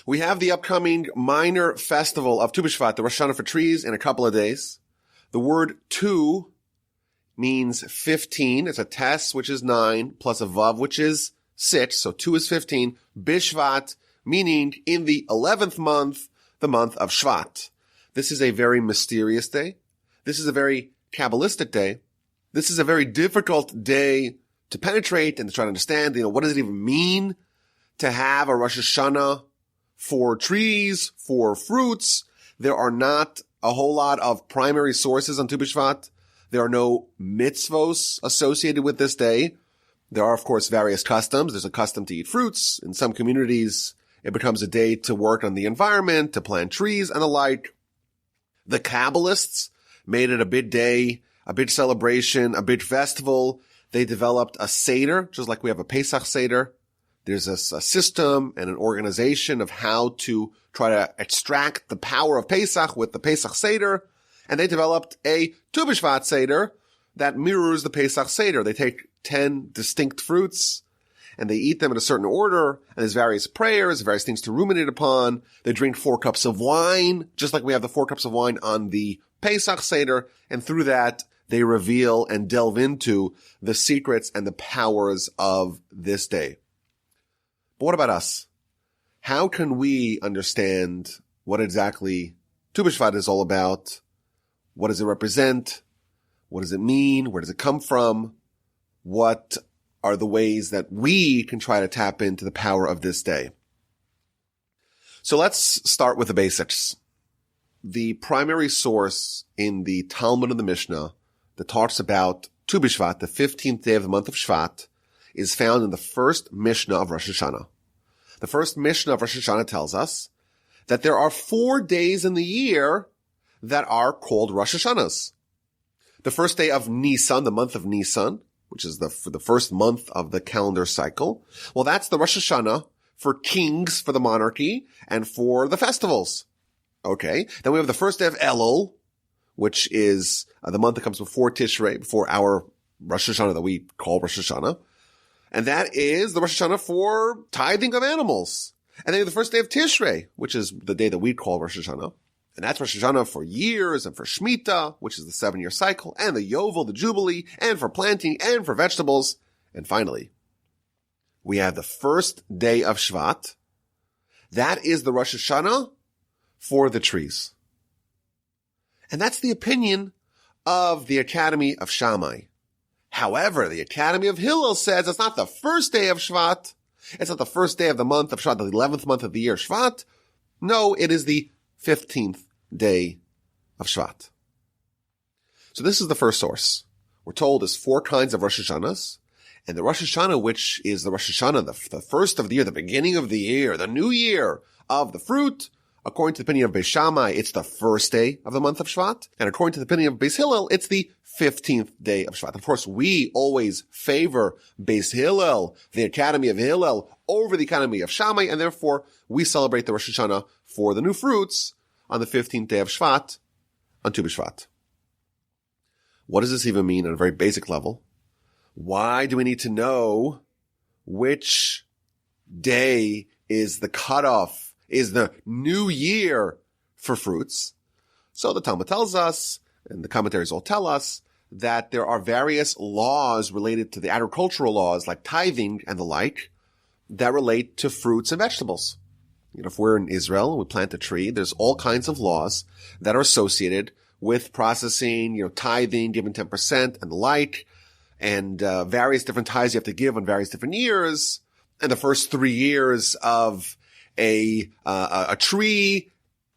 We have the upcoming minor festival of Tu B'Shvat, the Rosh Hashana for trees, in a couple of days. The word tu means 15. It's a tes, which is 9, plus a vav, which is 6. So 2 is 15. Bishvat, meaning in the 11th month, the month of Shvat. This is a very mysterious day. This is a very Kabbalistic day. This is a very difficult day to penetrate and to try to understand, what does it even mean to have a Rosh Hashanah for trees, for fruits? There are not a whole lot of primary sources on Tu B'Shvat. There are no mitzvos associated with this day. There are, of course, various customs. There's a custom to eat fruits. In some communities, it becomes a day to work on the environment, to plant trees and the like. The Kabbalists made it a big day, a big celebration, a big festival. They developed a Seder, just like we have a Pesach Seder. There's a system and an organization of how to try to extract the power of Pesach with the Pesach Seder. And they developed a Tu B'Shvat Seder that mirrors the Pesach Seder. They take 10 distinct fruits and they eat them in a certain order. And there's various prayers, various things to ruminate upon. They drink 4 cups of wine, just like we have the 4 cups of wine on the Pesach Seder. And through that, they reveal and delve into the secrets and the powers of this day. But what about us? How can we understand what exactly Tu B'Shvat is all about? What does it represent? What does it mean? Where does it come from? What are the ways that we can try to tap into the power of this day? So let's start with the basics. The primary source in the Talmud and the Mishnah that talks about Tu B'Shvat, the 15th day of the month of Shvat, is found in the first Mishnah of Rosh Hashanah. The first Mishnah of Rosh Hashanah tells us that there are 4 days in the year that are called Rosh Hashanahs. The first day of Nisan, the month of Nisan, which is the first month of the calendar cycle. Well, that's the Rosh Hashanah for kings, for the monarchy, and for the festivals. Okay. Then we have the first day of Elul, which is the month that comes before Tishrei, before our Rosh Hashanah that we call Rosh Hashanah. And that is the Rosh Hashanah for tithing of animals. And then the first day of Tishrei, which is the day that we call Rosh Hashanah. And that's Rosh Hashanah for years and for Shemitah, which is the 7-year cycle, and the Yovel, the Jubilee, and for planting and for vegetables. And finally, we have the first day of Shvat. That is the Rosh Hashanah for the trees. And that's the opinion of the Academy of Shammai. However, the Academy of Hillel says it's not the first day of Shvat. It's not the first day of the month of Shvat, the 11th month of the year Shvat. No, it is the 15th day of Shvat. So this is the first source. We're told there's 4 kinds of Rosh Hashanahs. And the Rosh Hashanah, which is the Rosh Hashanah, the first of the year, the beginning of the year, the new year of the fruit, according to the opinion of Beis Shammai, it's the first day of the month of Shvat. And according to the opinion of Beis Hillel, it's the 15th day of Shvat. Of course, we always favor Beis Hillel, the Academy of Hillel, over the Academy of Shammai, and therefore we celebrate the Rosh Hashanah for the new fruits on the 15th day of Shvat, on Tu B'Shvat. What does this even mean on a very basic level? Why do we need to know which day is the cutoff, is the new year for fruits? So the Talmud tells us, and the commentaries all tell us, that there are various laws related to the agricultural laws, like tithing and the like, that relate to fruits and vegetables. If we're in Israel and we plant a tree, there's all kinds of laws that are associated with processing, tithing, giving 10% and the like, and various different tithes you have to give on various different years. And the first 3 years of a tree,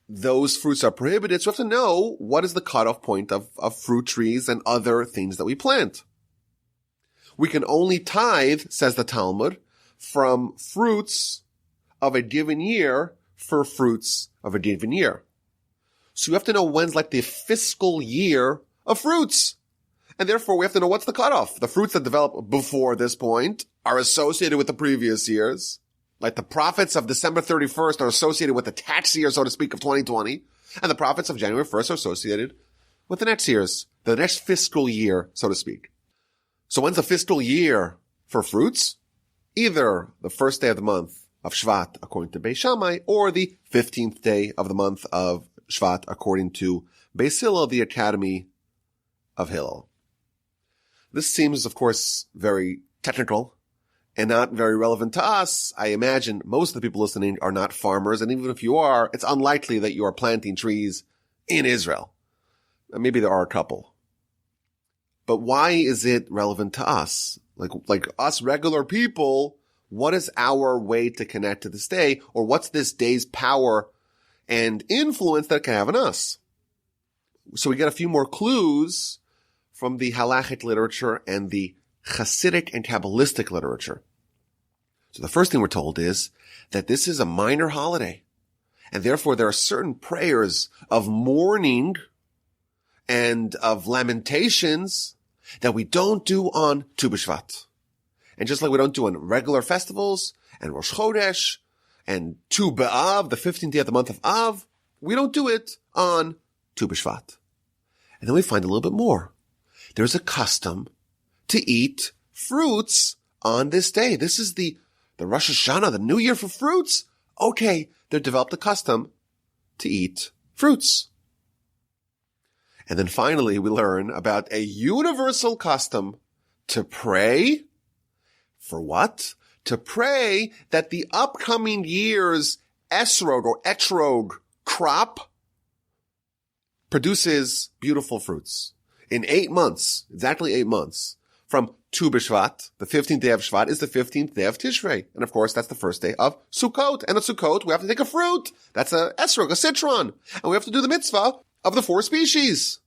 those fruits are prohibited. So we have to know what is the cutoff point of fruit trees and other things that we plant. We can only tithe, says the Talmud, from fruits of a given year for fruits of a given year. So you have to know when's like the fiscal year of fruits. And therefore we have to know what's the cutoff. The fruits that develop before this point are associated with the previous years. Like the profits of December 31st are associated with the tax year, so to speak, of 2020. And the profits of January 1st are associated with the next year's, the next fiscal year, so to speak. So when's the fiscal year for fruits? Either the first day of the month of Shevat according to Beis Shammai, or the 15th day of the month of Shevat according to Beis Hillel, the Academy of Hillel. This seems, of course, very technical and not very relevant to us. I imagine most of the people listening are not farmers, and even if you are, it's unlikely that you are planting trees in Israel. Maybe there are a couple. But why is it relevant to us? Like us regular people, what is our way to connect to this day? Or what's this day's power and influence that it can have on us? So we get a few more clues from the halachic literature and the Hasidic and Kabbalistic literature. So the first thing we're told is that this is a minor holiday, and therefore there are certain prayers of mourning and of lamentations that we don't do on Tu B'Shvat. And just like we don't do on regular festivals and Rosh Chodesh and Tu B'Av, the 15th day of the month of Av, we don't do it on Tu B'Shvat. And then we find a little bit more. There's a custom to eat fruits on this day. This is the Rosh Hashana, the new year for fruits. Okay, they've developed a custom to eat fruits. And then finally, we learn about a universal custom to pray. For what? To pray that the upcoming year's esrog or etrog crop produces beautiful fruits. In 8 months, exactly 8 months, from Tu B'Shvat, the 15th day of Shvat, is the 15th day of Tishrei. And of course, that's the first day of Sukkot. And at Sukkot, we have to take a fruit. That's a esrog, a citron. And we have to do the mitzvah of the 4 species.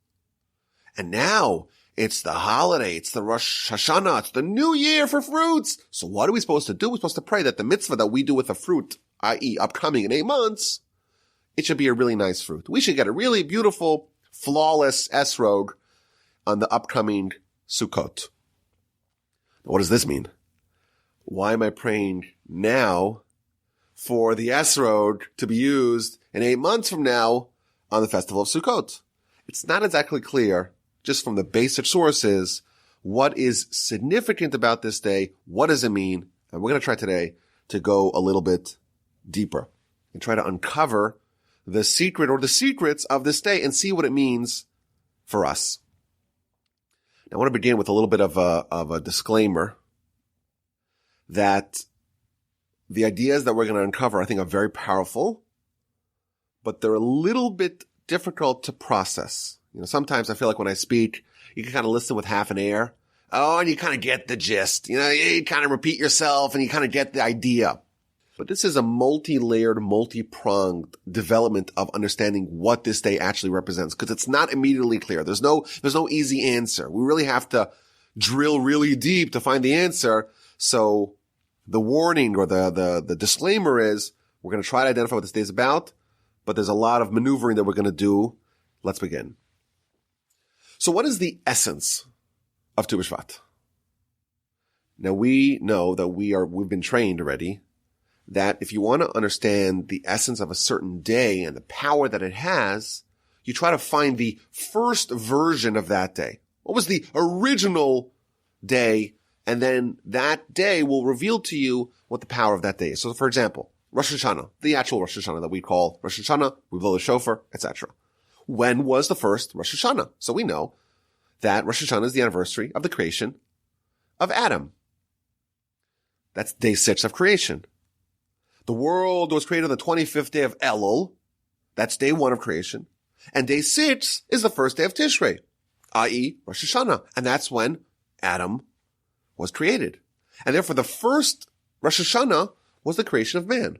And now, it's the holiday, it's the Rosh Hashana, it's the new year for fruits. So what are we supposed to do? We're supposed to pray that the mitzvah that we do with the fruit, i.e. upcoming in 8 months, it should be a really nice fruit. We should get a really beautiful, flawless esrog on the upcoming Sukkot. What does this mean? Why am I praying now for the esrog to be used in 8 months from now on the festival of Sukkot? It's not exactly clear, just from the basic sources, what is significant about this day, what does it mean, and we're going to try today to go a little bit deeper and try to uncover the secret or the secrets of this day and see what it means for us. Now, I want to begin with a little bit of a disclaimer that the ideas that we're going to uncover, I think, are very powerful, but they're a little bit difficult to process. You know, sometimes I feel like when I speak, you can kind of listen with half an ear. Oh, and you kind of get the gist. You know, you kind of repeat yourself and you kind of get the idea. But this is a multi-layered, multi-pronged development of understanding what this day actually represents, because it's not immediately clear. There's no easy answer. We really have to drill really deep to find the answer. So the warning or the disclaimer is we're going to try to identify what this day is about, but there's a lot of maneuvering that we're going to do. Let's begin. So what is the essence of Tu B'Shvat? Now we know that we've been trained already that if you want to understand the essence of a certain day and the power that it has, you try to find the first version of that day. What was the original day? And then that day will reveal to you what the power of that day is. So for example, Rosh Hashana, the actual Rosh Hashana that we call Rosh Hashana, we blow the shofar, etc. When was the first Rosh Hashana? So we know that Rosh Hashana is the anniversary of the creation of Adam. That's day 6 of creation. The world was created on the 25th day of Elul. That's day 1 of creation. And day 6 is the first day of Tishrei, i.e. Rosh Hashana. And that's when Adam was created. And therefore the first Rosh Hashana was the creation of man.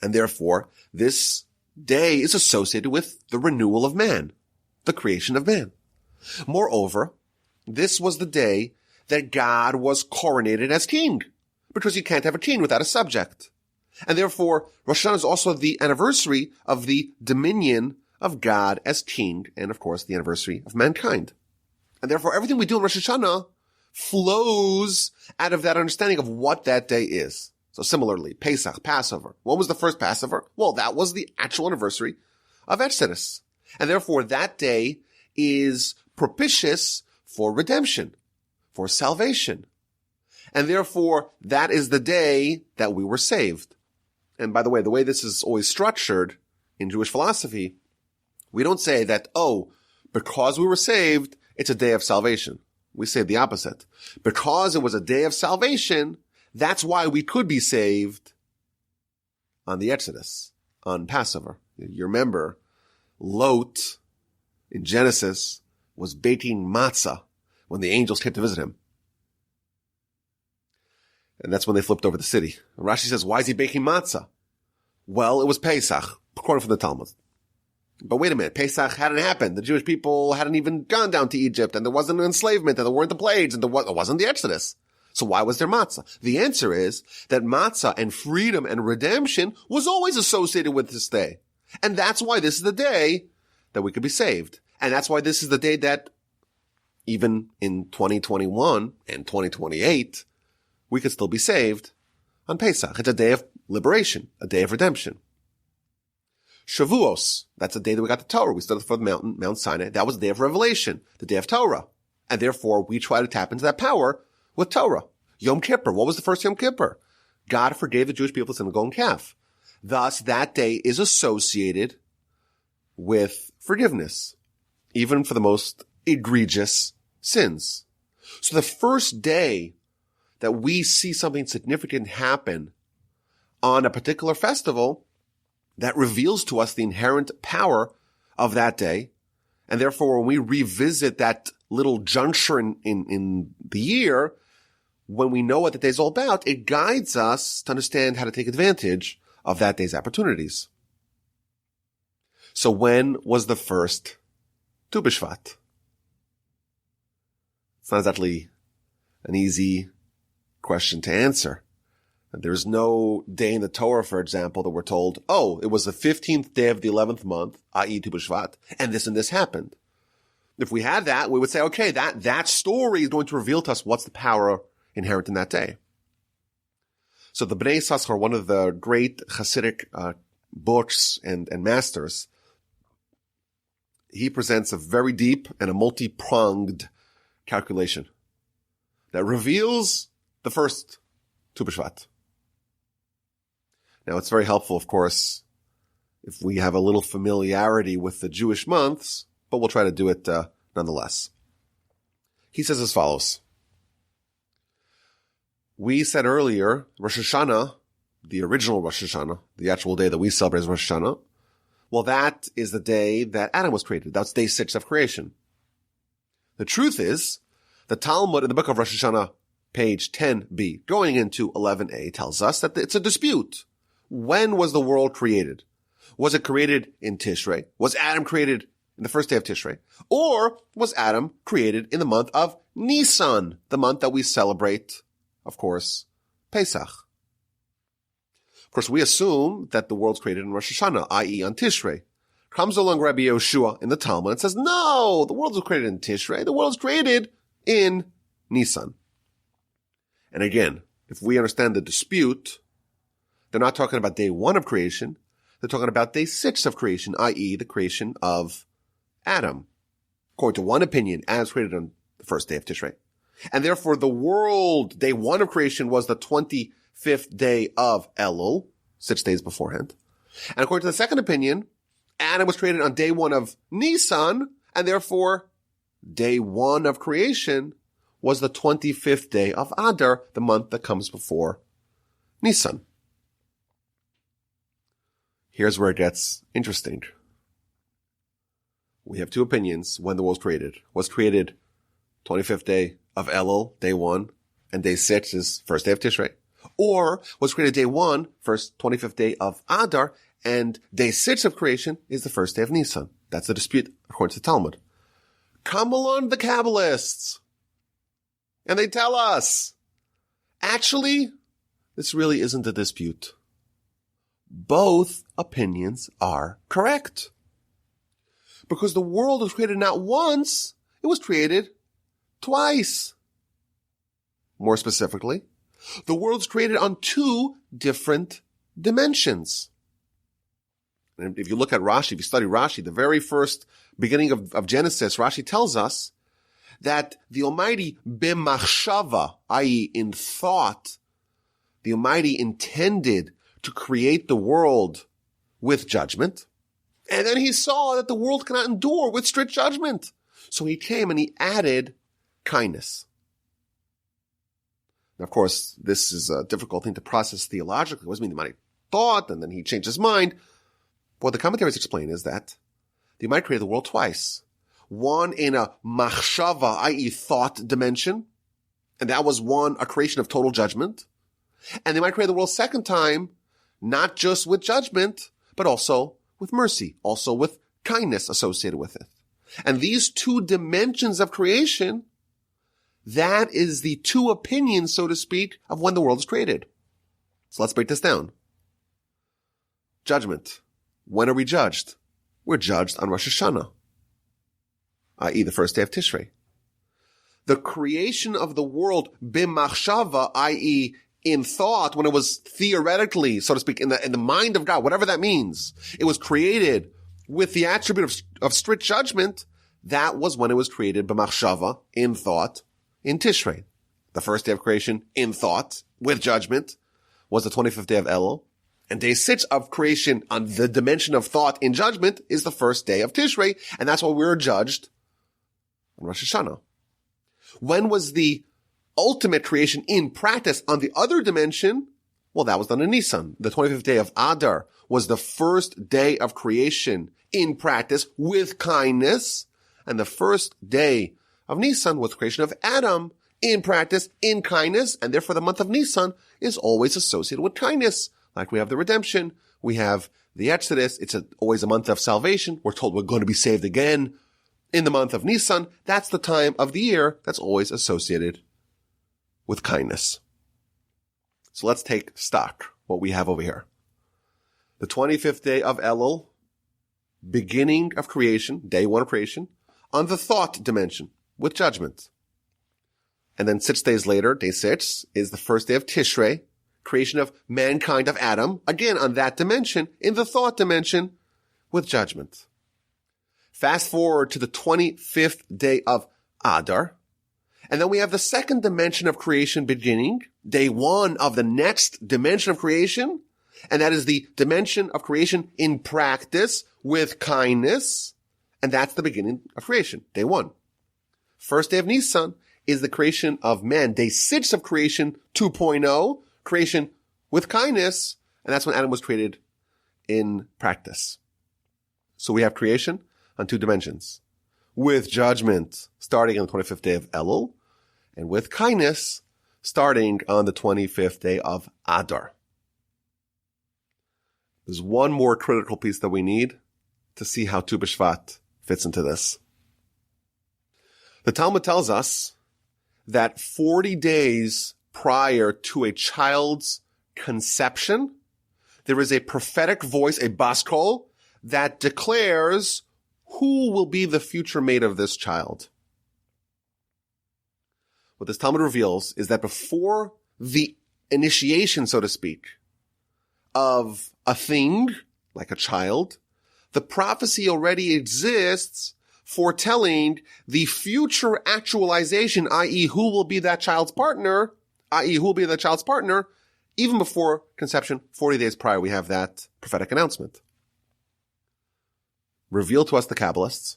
And therefore this day is associated with the renewal of man, the creation of man. Moreover, this was the day that God was coronated as king, because you can't have a king without a subject. And therefore, Rosh Hashanah is also the anniversary of the dominion of God as king, and of course, the anniversary of mankind. And therefore, everything we do in Rosh Hashanah flows out of that understanding of what that day is. So similarly, Pesach, Passover. What was the first Passover? Well, that was the actual anniversary of Exodus. And therefore, that day is propitious for redemption, for salvation. And therefore, that is the day that we were saved. And by the way this is always structured in Jewish philosophy, we don't say that, because we were saved, it's a day of salvation. We say the opposite. Because it was a day of salvation, that's why we could be saved on the Exodus, on Passover. You remember, Lot in Genesis was baking matzah when the angels came to visit him. And that's when they flipped over the city. And Rashi says, why is he baking matzah? Well, it was Pesach, according to the Talmud. But wait a minute, Pesach hadn't happened. The Jewish people hadn't even gone down to Egypt, and there wasn't an enslavement, and there weren't the plagues, and there wasn't the Exodus. So why was there matzah? The answer is that matzah and freedom and redemption was always associated with this day. And that's why this is the day that we could be saved. And that's why this is the day that even in 2021 and 2028, we could still be saved on Pesach. It's a day of liberation, a day of redemption. Shavuos, that's the day that we got the Torah. We stood before the mountain, Mount Sinai. That was the day of revelation, the day of Torah. And therefore, we try to tap into that power with Torah. Yom Kippur, what was the first Yom Kippur? God forgave the Jewish people sin of the golden calf. Thus, that day is associated with forgiveness, even for the most egregious sins. So the first day that we see something significant happen on a particular festival, that reveals to us the inherent power of that day. And therefore, when we revisit that little juncture in the year, when we know what the day is all about, it guides us to understand how to take advantage of that day's opportunities. So when was the first Tu B'Shvat? It's not exactly an easy question to answer. There's no day in the Torah, for example, that we're told, it was the 15th day of the 11th month, i.e. Tu B'Shvat, and this happened. If we had that, we would say, okay, that story is going to reveal to us what's the power inherent in that day. So the Bnei Yissaschar, one of the great Hasidic books and masters, he presents a very deep and a multi-pronged calculation that reveals the first Tu B'Shvat. Now, it's very helpful, of course, if we have a little familiarity with the Jewish months, but we'll try to do it nonetheless. He says as follows. We said earlier, Rosh Hashana, the original Rosh Hashana, the actual day that we celebrate as Rosh Hashana, well, that is the day that Adam was created. That's day 6 of creation. The truth is, the Talmud in the book of Rosh Hashana, page 10b, going into 11a, tells us that it's a dispute. When was the world created? Was it created in Tishrei? Was Adam created in the first day of Tishrei? Or was Adam created in the month of Nisan, the month that we celebrate, of course, Pesach? Of course, we assume that the world's created in Rosh Hashanah, i.e. on Tishrei. Comes along Rabbi Yehoshua in the Talmud and says, no, the world was created in Tishrei. The world was created in Nisan. And again, if we understand the dispute, they're not talking about day 1 of creation. They're talking about day 6 of creation, i.e. the creation of Adam. According to one opinion, Adam was created on the first day of Tishrei. And therefore, the world, day 1 of creation, was the 25th day of Elul, 6 days beforehand. And according to the second opinion, Adam was created on day 1 of Nisan, and therefore, day 1 of creation was the 25th day of Adar, the month that comes before Nisan. Here's where it gets interesting. We have two opinions when the world was created. Was created 25th day of Elul, day 1, and day 6 is first day of Tishrei. Or was created day 1, first 25th day of Adar, and day 6 of creation is the first day of Nisan. That's the dispute according to the Talmud. Come along the Kabbalists, and they tell us, actually, this really isn't a dispute. Both opinions are correct. Because the world was created not once, it was created twice. More specifically, the world's created on 2 different dimensions. And if you look at Rashi, if you study Rashi, the very first beginning of Genesis, Rashi tells us that the Almighty b'machshava, i.e. in thought, the Almighty intended to create the world with judgment. And then he saw that the world cannot endure with strict judgment. So he came and he added kindness. Now, of course, this is a difficult thing to process theologically. What does it mean? The Almighty thought, and then he changed his mind. What the commentaries explain is that the Almighty created the world twice. One in a machshava, i.e. thought dimension. And that was a creation of total judgment. And they might create the world second time, not just with judgment, but also with mercy, also with kindness associated with it. And these two dimensions of creation, that is the two opinions, so to speak, of when the world is created. So let's break this down. Judgment. When are we judged? We're judged on Rosh Hashana, i.e. the first day of Tishrei. The creation of the world b'machshava, i.e. in thought, when it was theoretically, so to speak, in the mind of God, whatever that means, it was created with the attribute of strict judgment. That was when it was created b'machshava, in thought, in Tishrei. The first day of creation, in thought, with judgment, was the 25th day of Elul. And day 6 of creation on the dimension of thought in judgment is the first day of Tishrei. And that's why we were judged on Rosh Hashana. When was the ultimate creation in practice on the other dimension? Well, that was done in Nisan. The 25th day of Adar was the first day of creation in practice with kindness. And the first day of Nisan was the creation of Adam in practice, in kindness. And therefore the month of Nisan is always associated with kindness. Like we have the redemption, we have the Exodus. It's always a month of salvation. We're told we're going to be saved again in the month of Nisan. That's the time of the year that's always associated with kindness. So let's take stock, what we have over here. The 25th day of Elul, beginning of creation, day 1 of creation, on the thought dimension, with judgment. And then 6 days later, day 6, is the first day of Tishrei, creation of mankind, of Adam, again on that dimension, in the thought dimension, with judgment. Fast forward to the 25th day of Adar, and then we have the second dimension of creation beginning, day 1 of the next dimension of creation, and that is the dimension of creation in practice with kindness, and that's the beginning of creation, day 1. First day of Nisan is the creation of man, day 6 of creation 2.0, creation with kindness, and that's when Adam was created in practice. So we have creation on 2 dimensions, with judgment starting on the 25th day of Elul, and with kindness starting on the 25th day of Adar. There's one more critical piece that we need to see how Tu B'Shvat fits into this. The Talmud tells us that 40 days prior to a child's conception, there is a prophetic voice, a bas kol, that declares who will be the future mate of this child. What this Talmud reveals is that before the initiation, so to speak, of a thing, like a child, the prophecy already exists foretelling the future actualization, i.e. who will be that child's partner, even before conception, 40 days prior, we have that prophetic announcement. Revealed to us, the Kabbalists,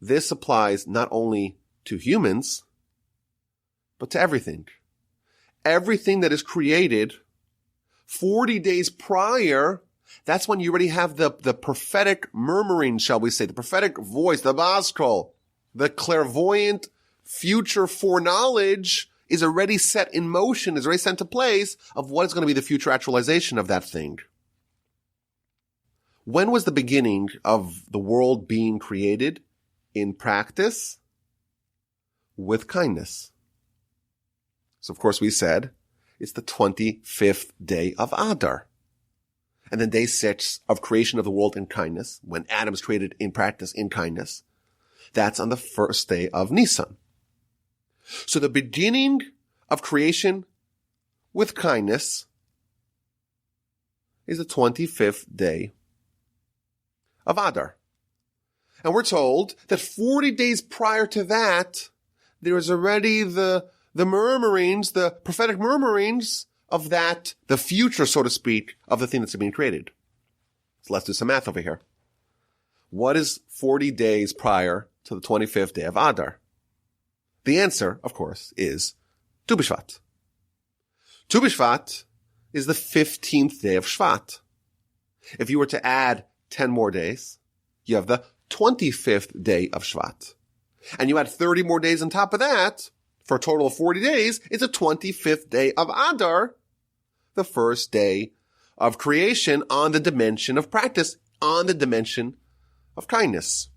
this applies not only to humans, but to everything. Everything that is created 40 days prior, that's when you already have the prophetic murmuring, shall we say, the prophetic voice, the bas kol, the clairvoyant future foreknowledge is already set in motion, is already set into place of what is going to be the future actualization of that thing. When was the beginning of the world being created? In practice, with kindness. So of course we said it's the 25th day of Adar. And then day 6 of creation of the world in kindness, when Adam is created in practice in kindness. That's on the first day of Nisan. So the beginning of creation with kindness is the 25th day of Adar. And we're told that 40 days prior to that, there is already the murmurings, the prophetic murmurings of that, the future, so to speak, of the thing that's being created. So let's do some math over here. What is 40 days prior to the 25th day of Adar? The answer, of course, is Tu B'Shvat. Tu B'Shvat is the 15th day of Shvat. If you were to add 10 more days, you have the 25th day of Shvat. And you add 30 more days on top of that, for a total of 40 days, it's the 25th day of Adar, the first day of creation on the dimension of practice, on the dimension of kindness.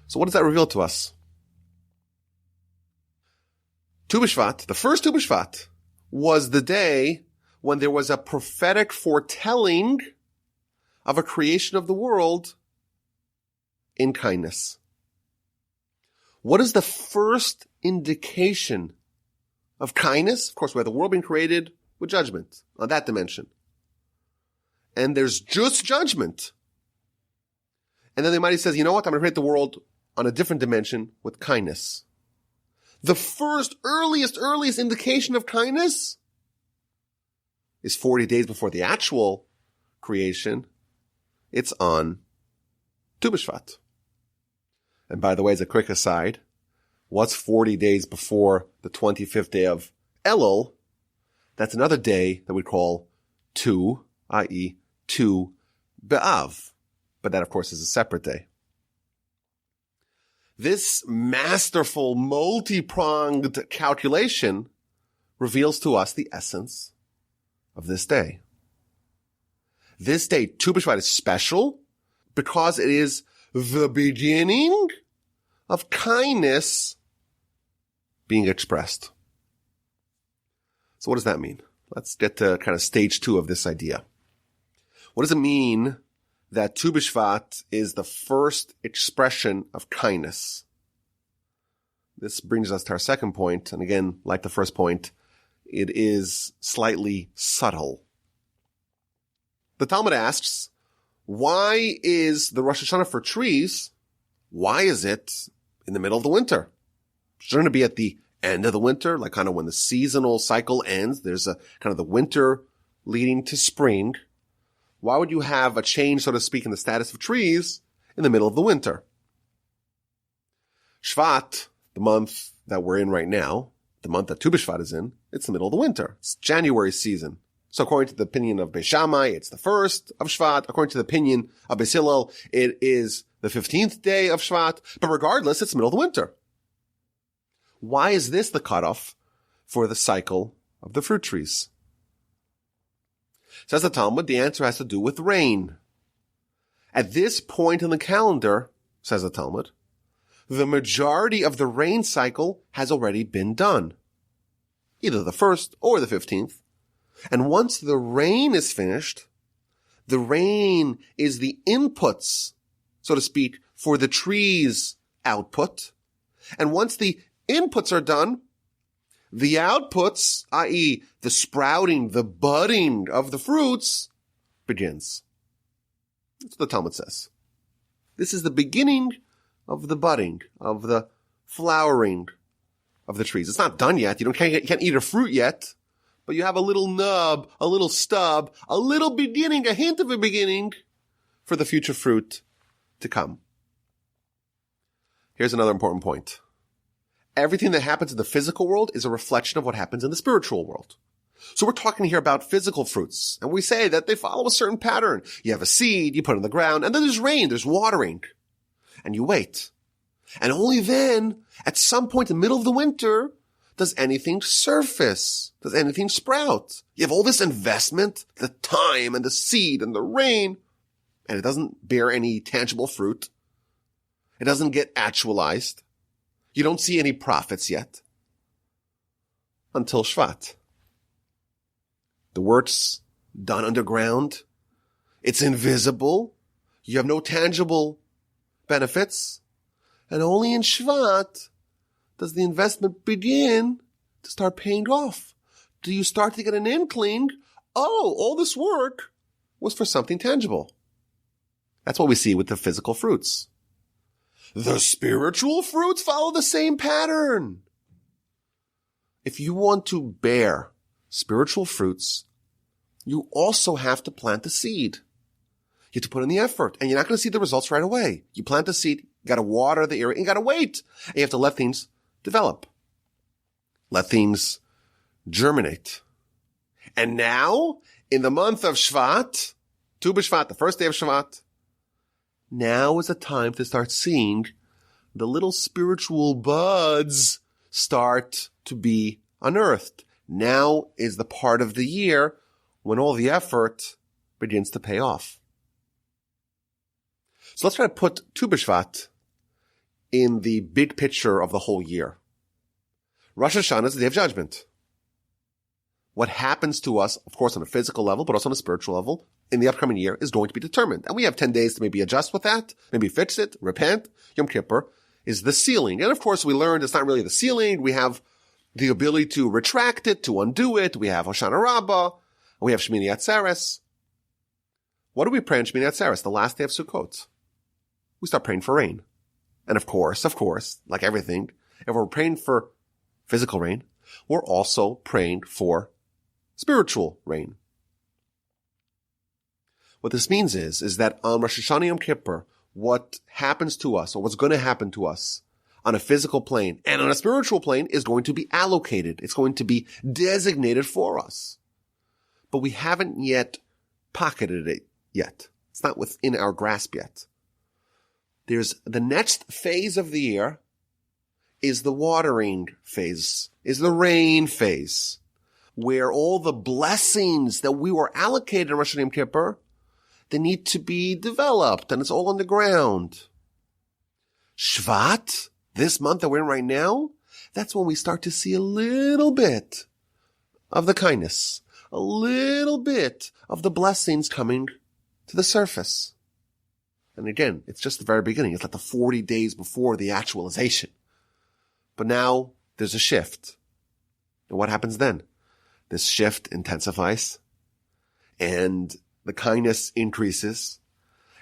So what does that reveal to us? Tu B'Shvat, the first Tu B'Shvat, was the day when there was a prophetic foretelling of a creation of the world in kindness. What is the first indication of kindness? Of course, we have the world being created with judgment on that dimension. And there's just judgment. And then the Almighty says, you know what? I'm going to create the world on a different dimension with kindness. The first, earliest indication of kindness is 40 days before the actual creation. It's on Tu B'Shvat. And by the way, as a quick aside, what's 40 days before the 25th day of Elul? That's another day that we call Tu, i.e. Tu B'Av. But that, of course, is a separate day. This masterful, multi-pronged calculation reveals to us the essence of this day. This day, Tu B'Shvat, is special because it is the beginning of kindness being expressed. So what does that mean? Let's get to kind of stage 2 of this idea. What does it mean that Tu B'Shvat is the first expression of kindness? This brings us to our second point. And again, like the first point, it is slightly subtle. The Talmud asks, why is the Rosh Hashana for trees, why is it in the middle of the winter? Shouldn't it be at the end of the winter, like kind of when the seasonal cycle ends? There's a kind of the winter leading to spring. Why would you have a change, so to speak, in the status of trees in the middle of the winter? Shvat, the month that we're in right now, the month that Tu B'Shvat is in, it's the middle of the winter. It's January season. So according to the opinion of Beis Shammai, it's the first of Shvat. According to the opinion of Beis Hillel, it is the 15th day of Shvat. But regardless, it's the middle of the winter. Why is this the cutoff for the cycle of the fruit trees? Says the Talmud, the answer has to do with rain. At this point in the calendar, says the Talmud, the majority of the rain cycle has already been done. Either the 1st or the 15th. And once the rain is finished, the rain is the inputs, so to speak, for the tree's output. And once the inputs are done, the outputs, i.e. the sprouting, the budding of the fruits, begins. That's what the Talmud says. This is the beginning of the budding, of the flowering of the trees. It's not done yet. You can't eat a fruit yet. But you have a little nub, a little stub, a little beginning, a hint of a beginning for the future fruit to come. Here's another important point. Everything that happens in the physical world is a reflection of what happens in the spiritual world. So we're talking here about physical fruits, and we say that they follow a certain pattern. You have a seed, you put it in the ground, and then there's rain, there's watering, and you wait. And only then, at some point in the middle of the winter, does anything surface? Does anything sprout? You have all this investment, the time and the seed and the rain, and it doesn't bear any tangible fruit. It doesn't get actualized. You don't see any profits yet. Until Shvat. The work's done underground. It's invisible. You have no tangible benefits. And only in Shvat does the investment begin to start paying off. Do you start to get an inkling, oh, all this work was for something tangible. That's what we see with the physical fruits. The spiritual fruits follow the same pattern. If you want to bear spiritual fruits, you also have to plant the seed. You have to put in the effort, and you're not going to see the results right away. You plant the seed, you got to water the area, and you got to wait. And you have to let things develop. Let things germinate. And now, in the month of Shevat, Tu B'Shvat, the first day of Shevat, now is the time to start seeing the little spiritual buds start to be unearthed. Now is the part of the year when all the effort begins to pay off. So let's try to put Tu B'Shvat in the big picture of the whole year. Rosh Hashana is the Day of Judgment. What happens to us, of course, on a physical level, but also on a spiritual level, in the upcoming year is going to be determined. And we have 10 days to maybe adjust with that, maybe fix it, repent. Yom Kippur is the sealing. And of course, we learned it's not really the sealing. We have the ability to retract it, to undo it. We have Hoshana Rabbah. We have Shmini Atzeres. What do we pray on Shmini Atzeres, the last day of Sukkot? We start praying for rain. And of course, like everything, if we're praying for physical rain, we're also praying for spiritual rain. What this means is that on Rosh Hashanah Yom Kippur, what happens to us, or what's going to happen to us on a physical plane and on a spiritual plane is going to be allocated. It's going to be designated for us. But we haven't yet pocketed it yet. It's not within our grasp yet. There's the next phase of the year is the watering phase, is the rain phase, where all the blessings that we were allocated in Rosh Hashanah Yom Kippur, they need to be developed, and it's all on the ground. Shvat, this month that we're in right now, that's when we start to see a little bit of the kindness, a little bit of the blessings coming to the surface. And again, it's just the very beginning. It's like the 40 days before the actualization. But now there's a shift. And what happens then? This shift intensifies and the kindness increases.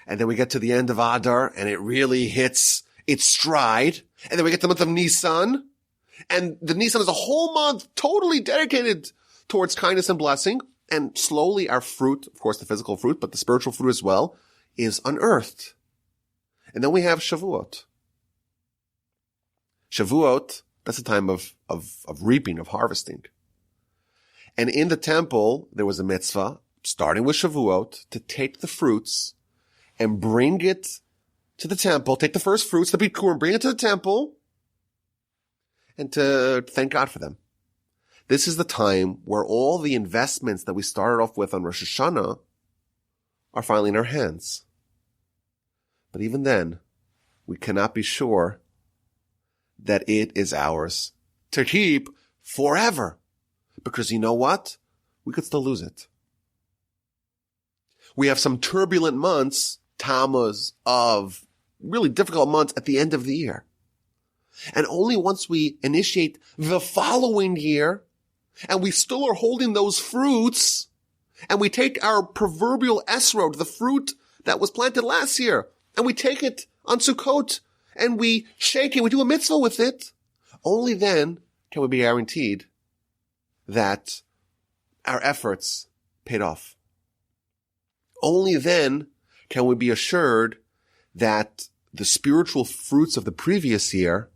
And then we get to the end of Adar and it really hits its stride. And then we get to the month of Nisan. And the Nisan is a whole month totally dedicated towards kindness and blessing. And slowly our fruit, of course the physical fruit, but the spiritual fruit as well, is unearthed. And then we have Shavuot. Shavuot, that's a time of reaping, of harvesting. And in the temple, there was a mitzvah, starting with Shavuot, to take the fruits and bring it to the temple, take the first fruits, the bikurim, bring it to the temple, and to thank God for them. This is the time where all the investments that we started off with on Rosh Hashanah are finally in our hands. But even then, we cannot be sure that it is ours to keep forever. Because you know what? We could still lose it. We have some turbulent months, Tammuz, of really difficult months at the end of the year. And only once we initiate the following year, and we still are holding those fruits, and we take our proverbial esrog, the fruit that was planted last year, and we take it on Sukkot, and we shake it, we do a mitzvah with it, only then can we be guaranteed that our efforts paid off. Only then can we be assured that the spiritual fruits of the previous year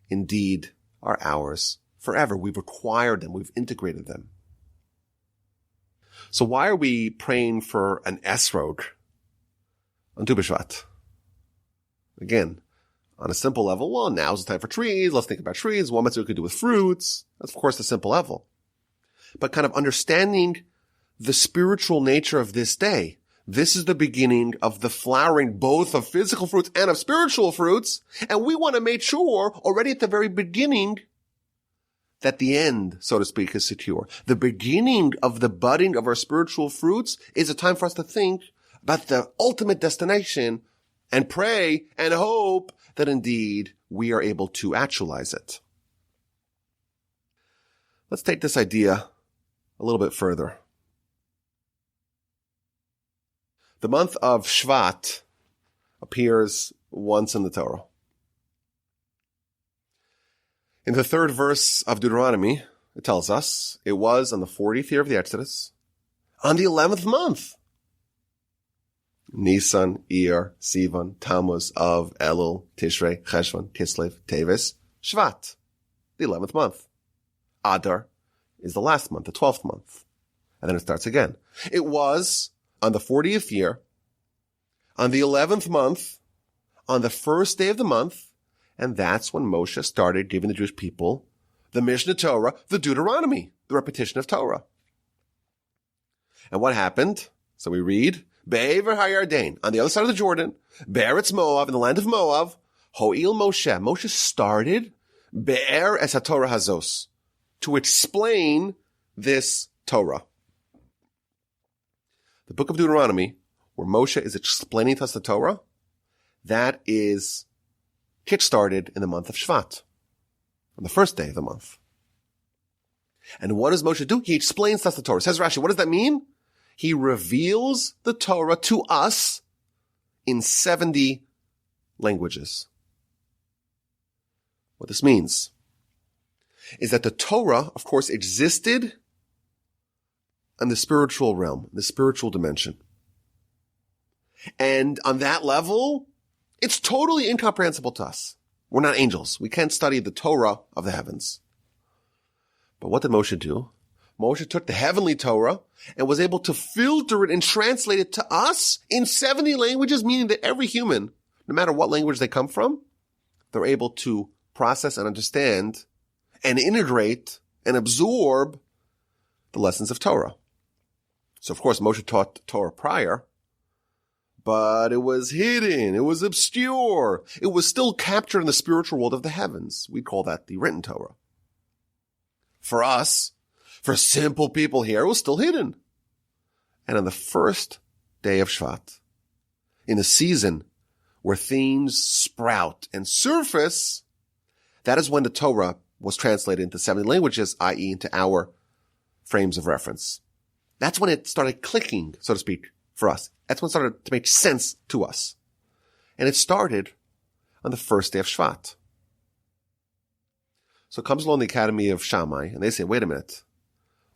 indeed are ours forever. We've acquired them. We've integrated them. So why are we praying for an esrog on Tu B'Shvat? Again, on a simple level, well, now's the time for trees. Let's think about trees. What mitzvah we could do with fruits. That's, of course, the simple level. But kind of understanding the spiritual nature of this day. This is the beginning of the flowering both of physical fruits and of spiritual fruits. And we want to make sure already at the very beginning that the end, so to speak, is secure. The beginning of the budding of our spiritual fruits is a time for us to think about the ultimate destination and pray and hope that indeed we are able to actualize it. Let's take this idea a little bit further. The month of Shevat appears once in the Torah. In the 3rd verse of Deuteronomy, it tells us, it was on the 40th year of the Exodus, on the 11th month. Nisan, Iyar, Sivan, Tammuz, Av, Elul, Tishrei, Cheshvan, Kislev, Teves, Shvat, the 11th month. Adar is the last month, the 12th month. And then it starts again. It was on the 40th year, on the 11th month, on the first day of the month, and that's when Moshe started giving the Jewish people the Mishnah Torah, the Deuteronomy, the repetition of Torah. And what happened? So we read, Be'ever HaYarden, on the other side of the Jordan, Be'eretz Moav, in the land of Moab, Ho'il Moshe. Moshe started Be'er es HaTorah Hazos, to explain this Torah. The book of Deuteronomy, where Moshe is explaining to us the Torah, that is kick-started in the month of Shevat, on the first day of the month. And what does Moshe do? He explains to us the Torah. Says Rashi, what does that mean? He reveals the Torah to us in 70 languages. What this means is that the Torah, of course, existed in the spiritual realm, the spiritual dimension. And on that level, it's totally incomprehensible to us. We're not angels. We can't study the Torah of the heavens. But what did Moshe do? Moshe took the heavenly Torah and was able to filter it and translate it to us in 70 languages, meaning that every human, no matter what language they come from, they're able to process and understand and integrate and absorb the lessons of Torah. So, of course, Moshe taught Torah prior, but it was hidden. It was obscure. It was still captured in the spiritual world of the heavens. We call that the written Torah. For us, for simple people here, it was still hidden. And on the first day of Shvat, in the season where things sprout and surface, that is when the Torah was translated into 70 languages, i.e. into our frames of reference. That's when it started clicking, so to speak, for us. That's when it started to make sense to us. And it started on the first day of Shvat. So comes along the Academy of Shammai, and they say, wait a minute.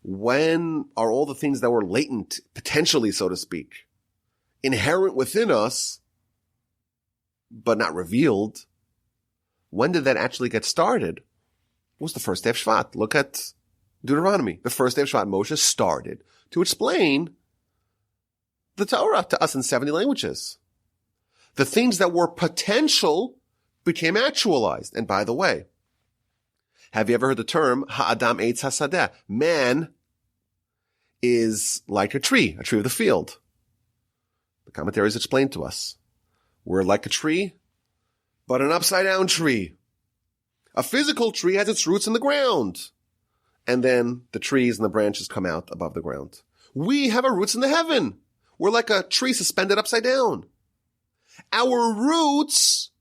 When are all the things that were latent, potentially, so to speak, inherent within us, but not revealed? When did that actually get started? It was the first day of Shvat. Look at Deuteronomy. The first day of Shvat, Moshe started to explain the Torah to us in 70 languages. The things that were potential became actualized. And by the way, have you ever heard the term Ha'adam Eitz HaSadeh? Man is like a tree of the field. The commentaries explain to us. We're like a tree, but an upside-down tree. A physical tree has its roots in the ground. And then the trees and the branches come out above the ground. We have our roots in the heaven. We're like a tree suspended upside down. Our roots,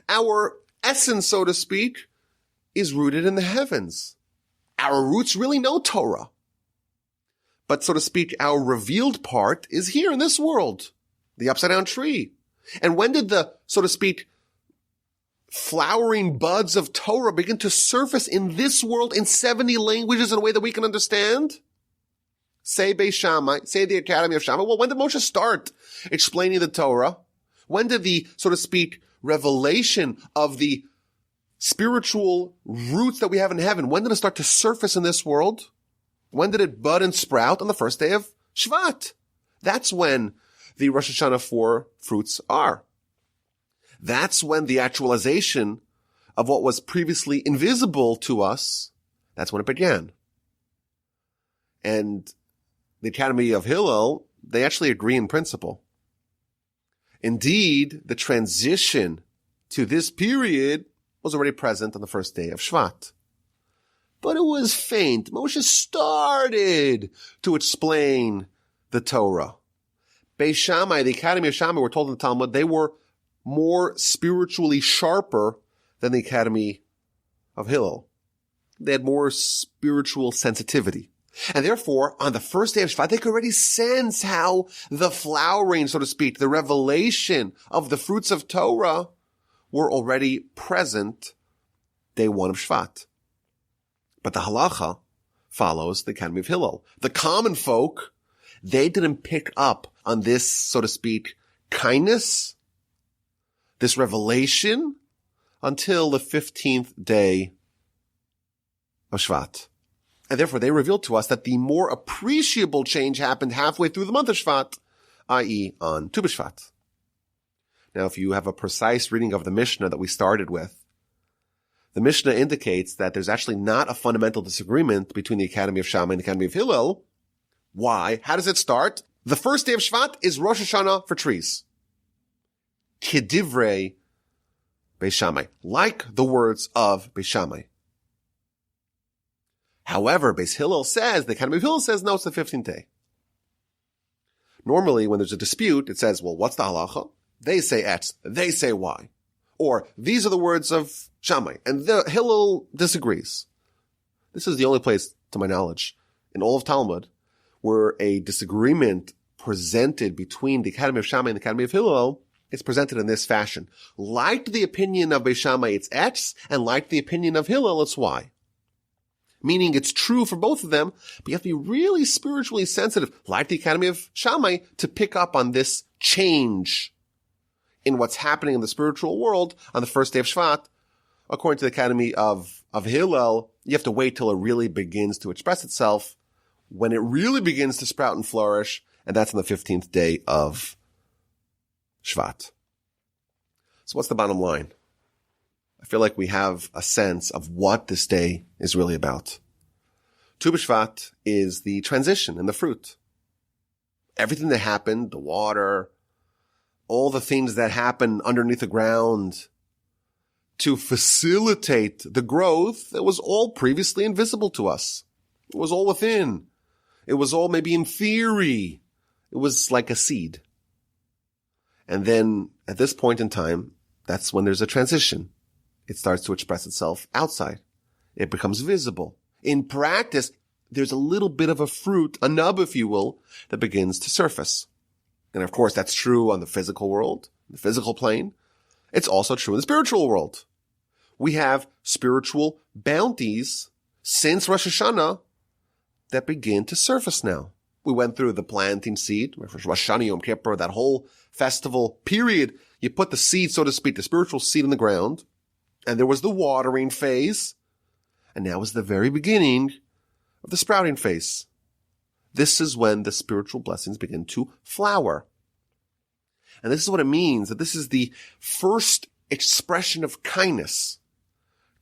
our essence, so to speak, is rooted in the heavens. Our roots really know Torah. But, so to speak, our revealed part is here in this world, the upside-down tree. And when did the, so to speak, flowering buds of Torah begin to surface in this world in 70 languages in a way that we can understand? Say Beis Shammai, say the Academy of Shammai. Well, when did Moshe start explaining the Torah? When did the, so to speak, revelation of the spiritual roots that we have in heaven, when did it start to surface in this world? When did it bud and sprout? On the first day of Shevat. That's when the Rosh Hashana 4 fruits are. That's when the actualization of what was previously invisible to us, that's when it began. And the Academy of Hillel, they actually agree in principle. Indeed, the transition to this period was already present on the first day of Shvat. But it was faint. Moshe started to explain the Torah. Beis Shammai, the Academy of Shammai, we're told in the Talmud, they were more spiritually sharper than the Academy of Hillel. They had more spiritual sensitivity. And therefore, on the first day of Shevat, they could already sense how the flowering, so to speak, the revelation of the fruits of Torah were already present day one of Shevat. But the halacha follows the Academy of Hillel. The common folk, they didn't pick up on this, so to speak, kindness, this revelation, until the 15th day of Shevat. And therefore, they revealed to us that the more appreciable change happened halfway through the month of Shvat, i.e. on Tu B'Shvat. Now, if you have a precise reading of the Mishnah that we started with, the Mishnah indicates that there's actually not a fundamental disagreement between the Academy of Shammai and the Academy of Hillel. Why? How does it start? The first day of Shvat is Rosh Hashana for trees. Kedivrei Beis Shammai, like the words of Beis Shammai. However, Beis Hillel says, the Academy of Hillel says, no, it's the 15th day. Normally, when there's a dispute, it says, well, what's the halacha? They say X, they say Y. Or, these are the words of Shammai, and the Hillel disagrees. This is the only place, to my knowledge, in all of Talmud, where a disagreement presented between the Academy of Shammai and the Academy of Hillel is presented in this fashion. Like the opinion of Beis Shammai, it's X, and like the opinion of Hillel, it's Y. Meaning it's true for both of them, but you have to be really spiritually sensitive, like the Academy of Shammai, to pick up on this change in what's happening in the spiritual world on the first day of Shvat. According to the Academy of Hillel, you have to wait till it really begins to express itself, when it really begins to sprout and flourish, and that's on the 15th day of Shvat. So what's the bottom line? I feel like we have a sense of what this day is really about. Tu B'Shvat is the transition and the fruit. Everything that happened, the water, all the things that happen underneath the ground to facilitate the growth, it was all previously invisible to us. It was all within. It was all maybe in theory. It was like a seed. And then at this point in time, that's when there's a transition. It starts to express itself outside. It becomes visible. In practice, there's a little bit of a fruit, a nub, if you will, that begins to surface. And of course, that's true on the physical world, the physical plane. It's also true in the spiritual world. We have spiritual bounties since Rosh Hashana that begin to surface now. We went through the planting seed, Rosh Hashana, Yom Kippur, that whole festival period. You put the seed, so to speak, the spiritual seed in the ground. And there was the watering phase. And now is the very beginning of the sprouting phase. This is when the spiritual blessings begin to flower. And this is what it means, that this is the first expression of kindness.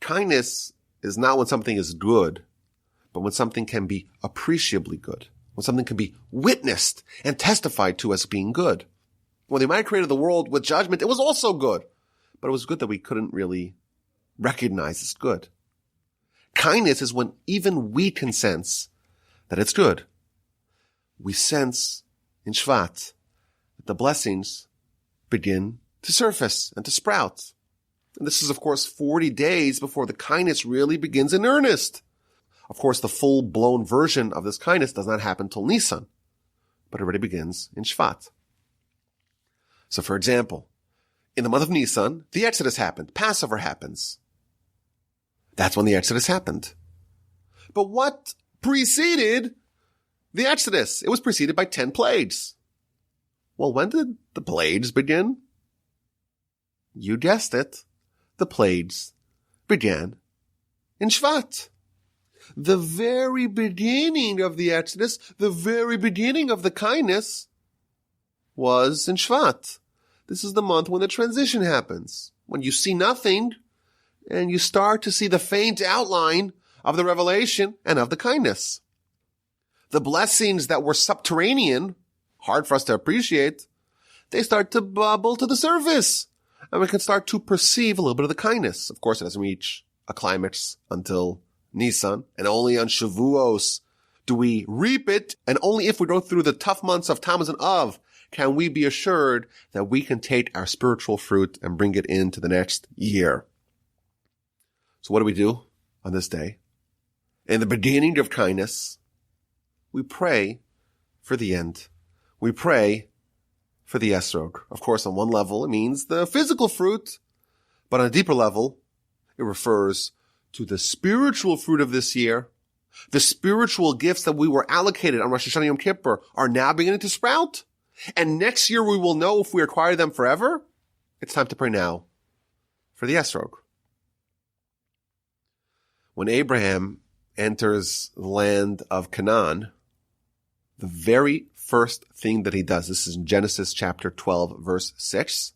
Kindness is not when something is good, but when something can be appreciably good. When something can be witnessed and testified to as being good. When the Almighty created the world with judgment, it was also good. But it was good that we couldn't really recognize as good. Kindness is when even we can sense that it's good. We sense in Shvat that the blessings begin to surface and to sprout. And this is, of course, 40 days before the kindness really begins in earnest. Of course, the full-blown version of this kindness does not happen till Nisan, but already begins in Shvat. So, for example, in the month of Nisan, the Exodus happened. Passover happens. That's when the Exodus happened. But what preceded the Exodus? It was preceded by 10 plagues. Well, when did the plagues begin? You guessed it. The plagues began in Shvat. The very beginning of the Exodus, the very beginning of the kindness was in Shvat. This is the month when the transition happens. When you see nothing and you start to see the faint outline of the revelation and of the kindness. The blessings that were subterranean, hard for us to appreciate, they start to bubble to the surface. And we can start to perceive a little bit of the kindness. Of course, it doesn't reach a climax until Nisan, and only on Shavuos do we reap it, and only if we go through the tough months of Tammuz and Av can we be assured that we can take our spiritual fruit and bring it into the next year. So what do we do on this day? In the beginning of kindness, we pray for the end. We pray for the esrog. Of course, on one level, it means the physical fruit, but on a deeper level, it refers to the spiritual fruit of this year. The spiritual gifts that we were allocated on Rosh Hashanah Yom Kippur are now beginning to sprout. And next year we will know if we acquire them forever. It's time to pray now for the esrog. When Abraham enters the land of Canaan, the very first thing that he does, this is in Genesis chapter 12, verse 6.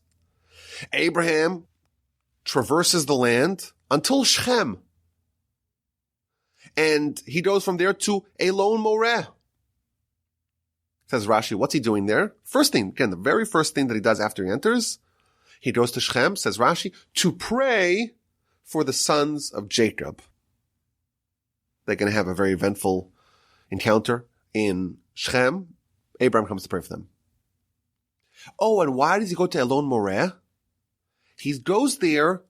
Abraham traverses the land until Shechem. And he goes from there to Elon Moreh. Says Rashi, what's he doing there? First thing, again, the very first thing that he does after he enters, he goes to Shechem, says Rashi, to pray for the sons of Jacob. They're going to have a very eventful encounter in Shechem. Abraham comes to pray for them. Oh, and why does he go to Elon Moreh? He goes there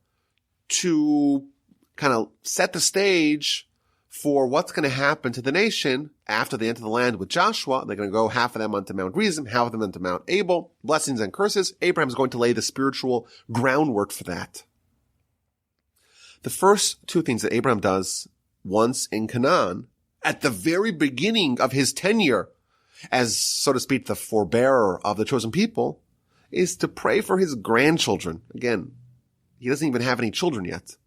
to kind of set the stage for what's going to happen to the nation after they enter the land with Joshua. They're going to go half of them onto Mount Gerizim, half of them onto Mount Abel, blessings and curses. Abraham's going to lay the spiritual groundwork for that. The first two things that Abraham does once in Canaan, at the very beginning of his tenure as, so to speak, the forebearer of the chosen people, is to pray for his grandchildren. Again, he doesn't even have any children yet.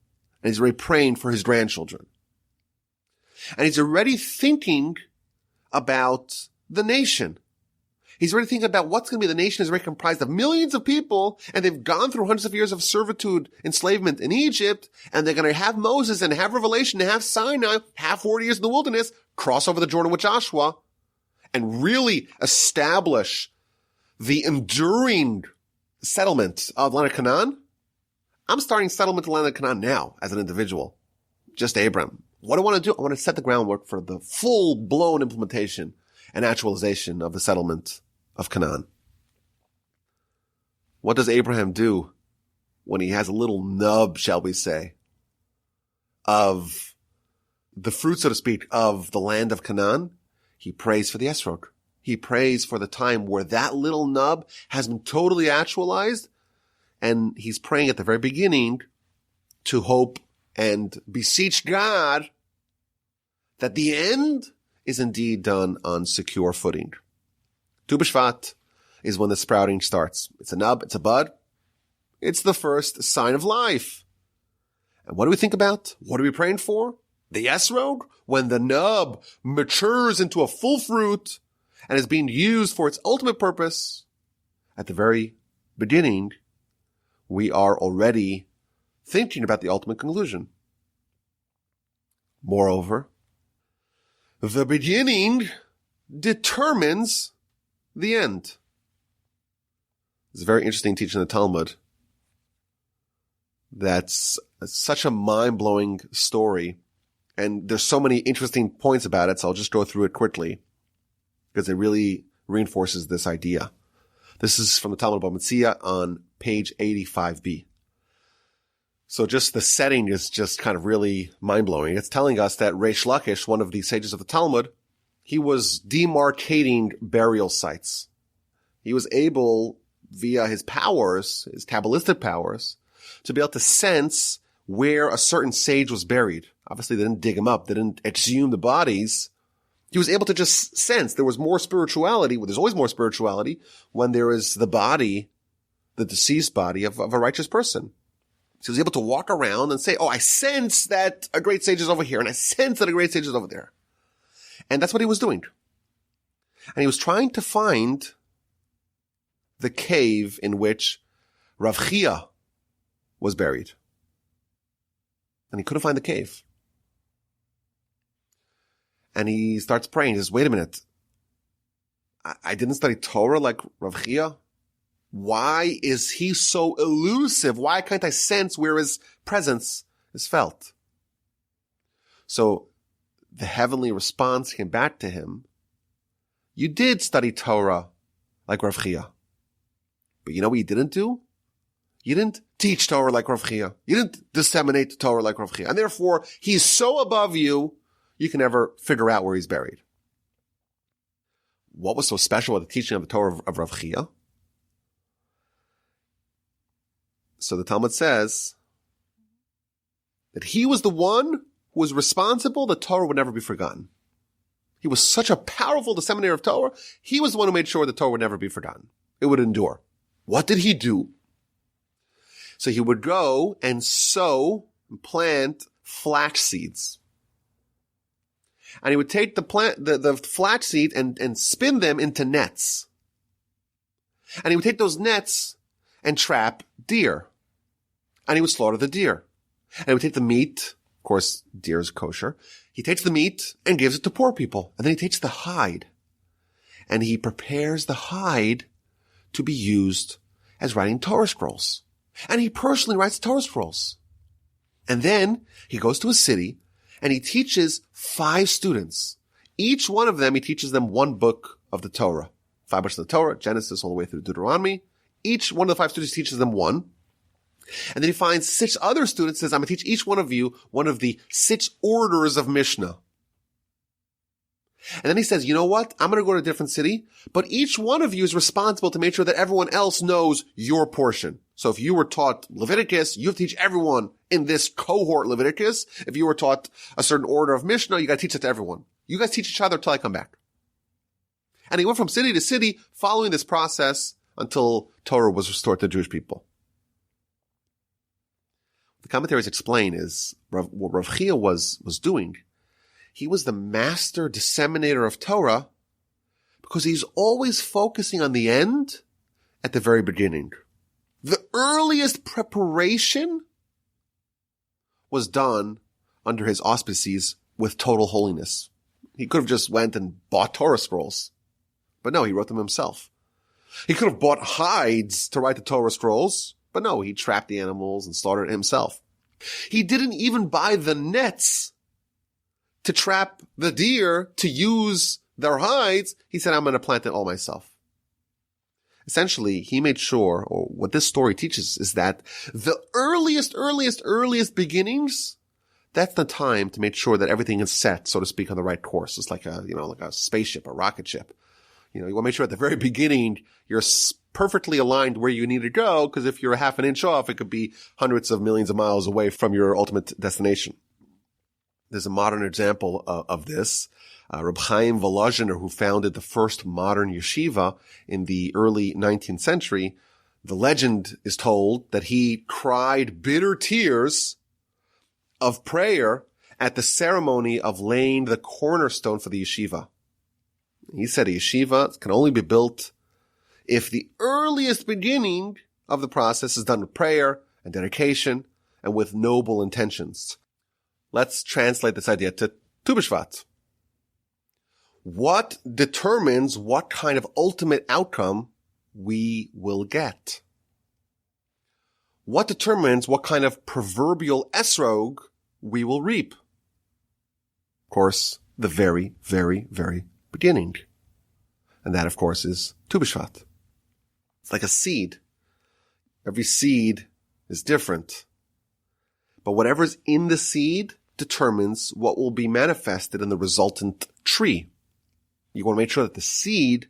And he's already praying for his grandchildren. And he's already thinking about the nation. He's already thinking about what's going to be the nation is already comprised of millions of people, and they've gone through hundreds of years of servitude, enslavement in Egypt, and they're going to have Moses and have Revelation and have Sinai, have 40 years in the wilderness, cross over the Jordan with Joshua, and really establish the enduring settlement of the land of Canaan. I'm starting settlement of the land of Canaan now as an individual. Just Abraham. What do I want to do? I want to set the groundwork for the full-blown implementation and actualization of the settlement of Canaan. What does Abraham do when he has a little nub, shall we say, of the fruit, so to speak, of the land of Canaan? He prays for the esrog. He prays for the time where that little nub has been totally actualized, and he's praying at the very beginning to hope and beseech God that the end is indeed done on secure footing. Tu B'Shvat is when the sprouting starts. It's a nub, it's a bud. It's the first sign of life. And what do we think about? What are we praying for? The esrog, when the nub matures into a full fruit and is being used for its ultimate purpose. At the very beginning, we are already thinking about the ultimate conclusion. Moreover, the beginning determines the end. It's a very interesting teaching in the Talmud. That's such a mind-blowing story. And there's so many interesting points about it, so I'll just go through it quickly because it really reinforces this idea. This is from the Talmud Bava Metzia on page 85b. So just the setting is just kind of really mind-blowing. It's telling us that Reish Lakish, one of the sages of the Talmud, he was demarcating burial sites. He was able, via his powers, his Kabbalistic powers, to be able to sense where a certain sage was buried. Obviously, they didn't dig him up. They didn't exhume the bodies. He was able to just sense there was more spirituality. Well, there's always more spirituality when there is the body, the deceased body of a righteous person. So he was able to walk around and say, oh, I sense that a great sage is over here, and I sense that a great sage is over there. And that's what he was doing. And he was trying to find the cave in which Rav Chia was buried. And he couldn't find the cave. And he starts praying. He says, wait a minute. I didn't study Torah like Rav Chia. Why is he so elusive? Why can't I sense where his presence is felt? So the heavenly response came back to him. You did study Torah like Rav Chia. But you know what you didn't do? You didn't teach Torah like Rav Chia. You didn't disseminate the Torah like Rav Chia. And therefore, he's so above you, you can never figure out where he's buried. what was so special about the teaching of the Torah of Rav Chia? So the Talmud says that he was the one who was responsible, the Torah would never be forgotten. He was such a powerful disseminator of Torah, he was the one who made sure the Torah would never be forgotten. It would endure. What did he do? So he would go and sow and plant flax seeds. And he would take the flax seed and spin them into nets. And he would take those nets and trap deer. And he would slaughter the deer. And he would take the meat. Of course, deer is kosher. He takes the meat and gives it to poor people. And then he takes the hide. And he prepares the hide to be used as writing Torah scrolls. And he personally writes Torah scrolls. And then he goes to a city and he teaches 5 students. Each one of them, he teaches them one book of the Torah. 5 books of the Torah, Genesis all the way through Deuteronomy. Each one of the 5 students teaches them one. And then he finds 6 other students, says, I'm going to teach each one of you one of the 6 orders of Mishnah. And then he says, you know what? I'm going to go to a different city, but each one of you is responsible to make sure that everyone else knows your portion. So if you were taught Leviticus, you have to teach everyone in this cohort Leviticus. If you were taught a certain order of Mishnah, you got to teach it to everyone. You guys teach each other till I come back. And he went from city to city following this process until Torah was restored to the Jewish people. The commentaries explain is what Rav Chia was doing. He was the master disseminator of Torah because he's always focusing on the end at the very beginning. The earliest preparation was done under his auspices with total holiness. He could have just went and bought Torah scrolls. But no, he wrote them himself. He could have bought hides to write the Torah scrolls. But no, he trapped the animals and slaughtered it himself. He didn't even buy the nets to trap the deer to use their hides. He said, I'm going to plant it all myself. Essentially, he made sure, or what this story teaches is that the earliest beginnings, that's the time to make sure that everything is set, so to speak, on the right course. It's like a spaceship, a rocket ship. You want to make sure at the very beginning you're perfectly aligned where you need to go, because if you're a half an inch off, it could be hundreds of millions of miles away from your ultimate destination. There's a modern example of this. Reb Chaim Volozhiner, who founded the first modern yeshiva in the early 19th century, the legend is told that he cried bitter tears of prayer at the ceremony of laying the cornerstone for the yeshiva. He said a yeshiva can only be built if the earliest beginning of the process is done with prayer and dedication and with noble intentions. Let's translate this idea to Tu B'Shvat. What determines what kind of ultimate outcome we will get? What determines what kind of proverbial esrog we will reap? Of course, the very, very, very beginning. And that, of course, is Tu B'Shvat. It's like a seed. Every seed is different. But whatever's in the seed determines what will be manifested in the resultant tree. You want to make sure that the seed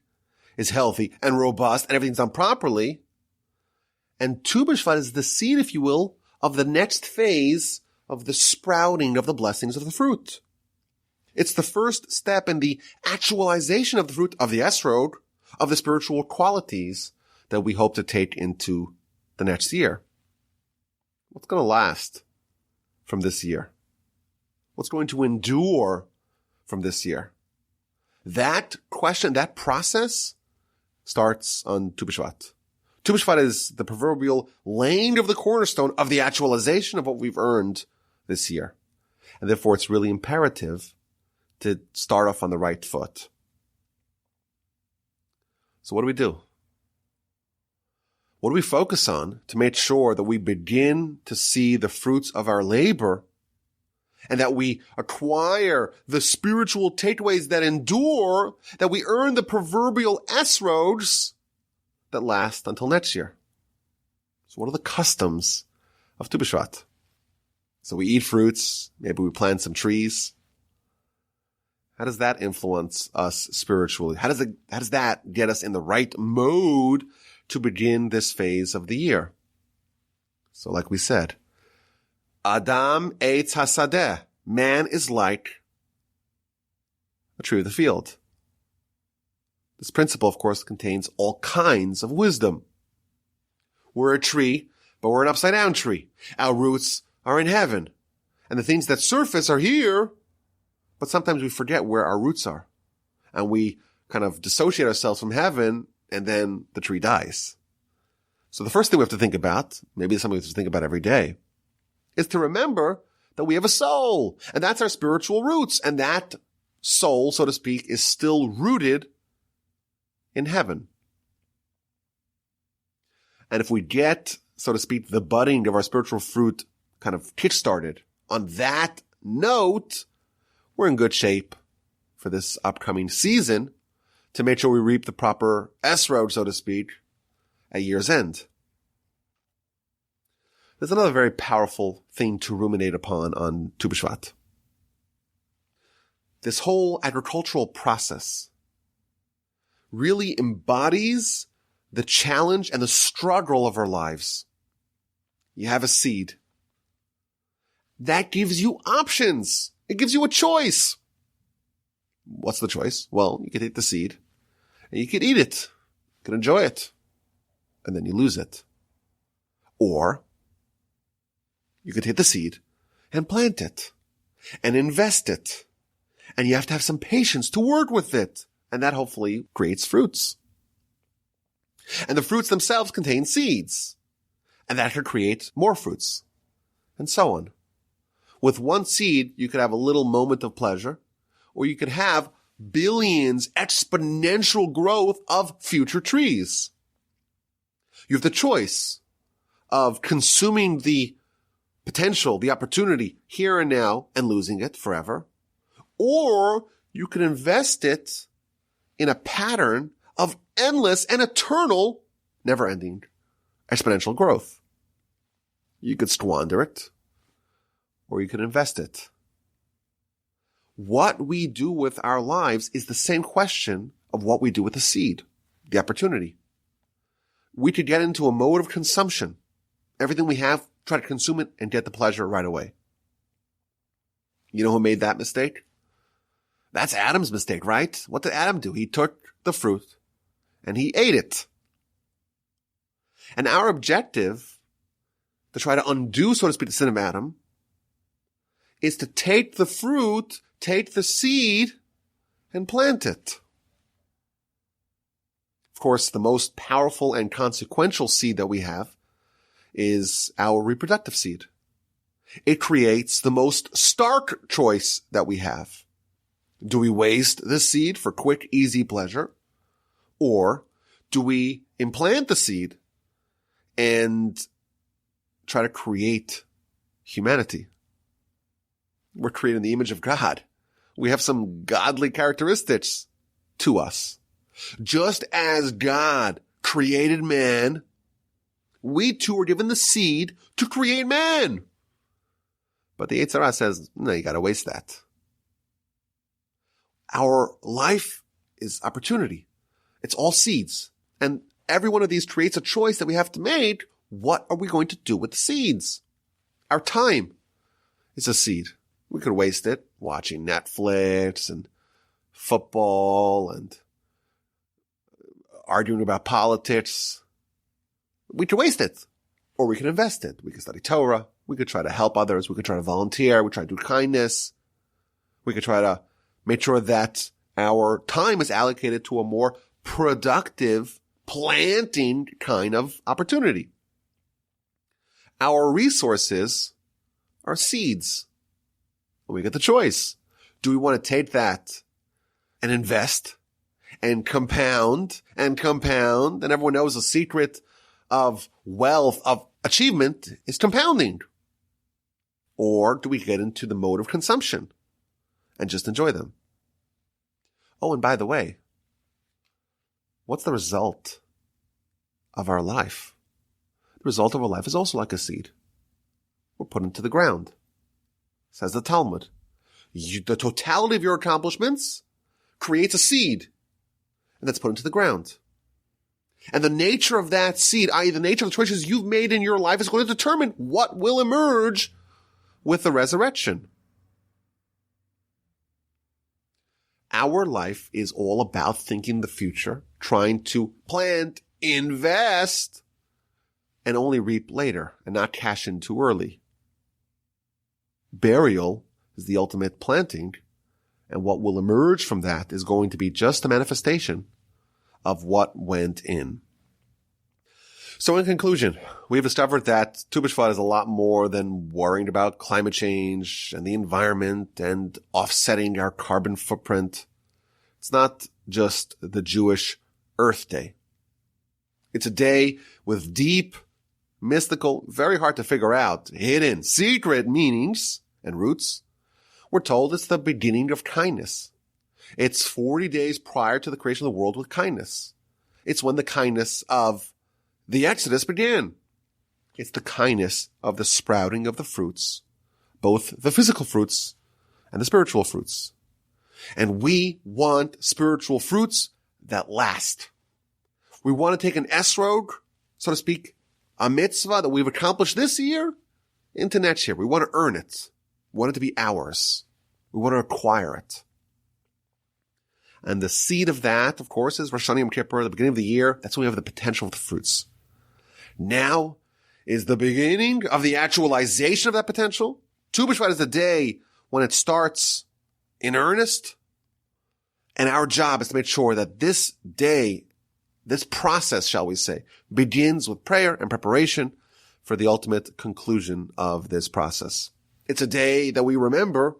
is healthy and robust and everything's done properly. And Tu B'Shvat is the seed, if you will, of the next phase of the sprouting of the blessings of the fruit. It's the first step in the actualization of the fruit of the esrog, of the spiritual qualities that we hope to take into the next year. What's going to last from this year? What's going to endure from this year? That question, that process starts on Tu B'Shvat. Tu B'Shvat is the proverbial laying of the cornerstone of the actualization of what we've earned this year. And therefore, it's really imperative to start off on the right foot. So what do we do? What do we focus on to make sure that we begin to see the fruits of our labor and that we acquire the spiritual takeaways that endure, that we earn the proverbial esrogs that last until next year? So what are the customs of Tu B'Shvat? So we eat fruits, maybe we plant some trees. How does that influence us spiritually? How does that get us in the right mode to begin this phase of the year? So like we said, Adam eitz hasadeh. Man is like a tree of the field. This principle, of course, contains all kinds of wisdom. We're a tree, but we're an upside-down tree. Our roots are in heaven. And the things that surface are here, but sometimes we forget where our roots are. And we kind of dissociate ourselves from heaven, and then the tree dies. So the first thing we have to think about, maybe it's something we have to think about every day, is to remember that we have a soul. And that's our spiritual roots. And that soul, so to speak, is still rooted in heaven. And if we get, so to speak, the budding of our spiritual fruit kind of kick-started on that note, we're in good shape for this upcoming season to make sure we reap the proper S-road, so to speak, at year's end. There's another very powerful thing to ruminate upon on Tu B'Shvat. This whole agricultural process really embodies the challenge and the struggle of our lives. You have a seed. That gives you options. It gives you a choice. What's the choice? Well, you could take the seed and you could eat it. You could enjoy it. And then you lose it. Or you could take the seed and plant it and invest it. And you have to have some patience to work with it. And that hopefully creates fruits. And the fruits themselves contain seeds. And that could create more fruits. And so on. With one seed, you could have a little moment of pleasure, or you could have billions exponential growth of future trees. You have the choice of consuming the potential, the opportunity here and now and losing it forever, or you can invest it in a pattern of endless and eternal, never-ending exponential growth. You could squander it, or you could invest it. What we do with our lives is the same question of what we do with the seed, the opportunity. We could get into a mode of consumption. Everything we have, try to consume it and get the pleasure right away. You know who made that mistake? That's Adam's mistake, right? What did Adam do? He took the fruit and he ate it. And our objective, to try to undo, so to speak, the sin of Adam, is to take the fruit, take the seed, and plant it. Of course, the most powerful and consequential seed that we have is our reproductive seed. It creates the most stark choice that we have. Do we waste the seed for quick, easy pleasure? Or do we implant the seed and try to create humanity? We're created in the image of God. We have some godly characteristics to us. Just as God created man, we too were given the seed to create man. But the Yetzer Hara says, no, you gotta waste that. Our life is opportunity. It's all seeds. And every one of these creates a choice that we have to make. What are we going to do with the seeds? Our time is a seed. We could waste it watching Netflix and football and arguing about politics. We could waste it. Or we could invest it. We could study Torah. We could try to help others. We could try to volunteer. We could try to do kindness. We could try to make sure that our time is allocated to a more productive planting kind of opportunity. Our resources are seeds. And we get the choice. Do we want to take that and invest and compound and compound? And everyone knows the secret of wealth, of achievement is compounding. Or do we get into the mode of consumption and just enjoy them? Oh, and by the way, what's the result of our life? The result of our life is also like a seed. We're put into the ground. Says the Talmud. the totality of your accomplishments creates a seed, and that's put into the ground. And the nature of that seed, i.e. the nature of the choices you've made in your life, is going to determine what will emerge with the resurrection. Our life is all about thinking the future, trying to plant, invest, and only reap later, and not cash in too early. Burial is the ultimate planting, and what will emerge from that is going to be just a manifestation of what went in. So in conclusion, we've discovered that Tu B'Shvat is a lot more than worrying about climate change and the environment and offsetting our carbon footprint. It's not just the Jewish Earth Day. It's a day with deep, mystical, very hard to figure out, hidden, secret meanings and roots. We're told it's the beginning of kindness. It's 40 days prior to the creation of the world with kindness. It's when the kindness of the Exodus began. It's the kindness of the sprouting of the fruits, both the physical fruits and the spiritual fruits. And we want spiritual fruits that last. We want to take an esrog, so to speak, a mitzvah that we've accomplished this year into next year. We want to earn it. We want it to be ours. We want to acquire it. And the seed of that, of course, is Rosh Hashanah Yom Kippur, the beginning of the year. That's when we have the potential of the fruits. Now is the beginning of the actualization of that potential. Tu B'Shvat is the day when it starts in earnest. And our job is to make sure that this day, this process, shall we say, begins with prayer and preparation for the ultimate conclusion of this process. It's a day that we remember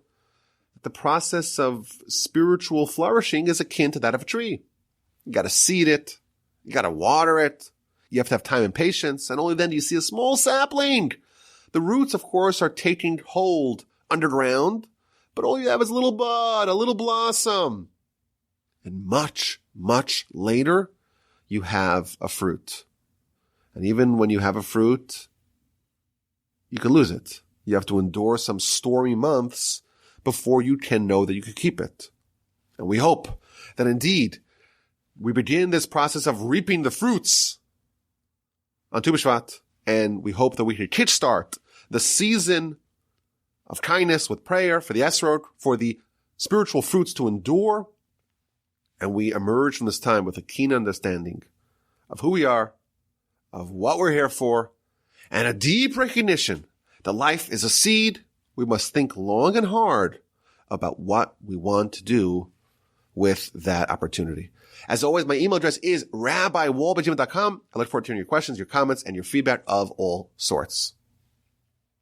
the process of spiritual flourishing is akin to that of a tree. You got to seed it. You got to water it. You have to have time and patience. And only then do you see a small sapling. The roots, of course, are taking hold underground, but all you have is a little bud, a little blossom. And much, much later, you have a fruit. And even when you have a fruit, you can lose it. You have to endure some stormy months before you can know that you can keep it. And we hope that indeed we begin this process of reaping the fruits on Tu B'Shvat, and we hope that we can kickstart the season of kindness with prayer for the esrog, for the spiritual fruits to endure, and we emerge from this time with a keen understanding of who we are, of what we're here for, and a deep recognition that life is a seed. We must think long and hard about what we want to do with that opportunity. As always, my email address is rabbiwolbe@gmail.com. I look forward to hearing your questions, your comments, and your feedback of all sorts.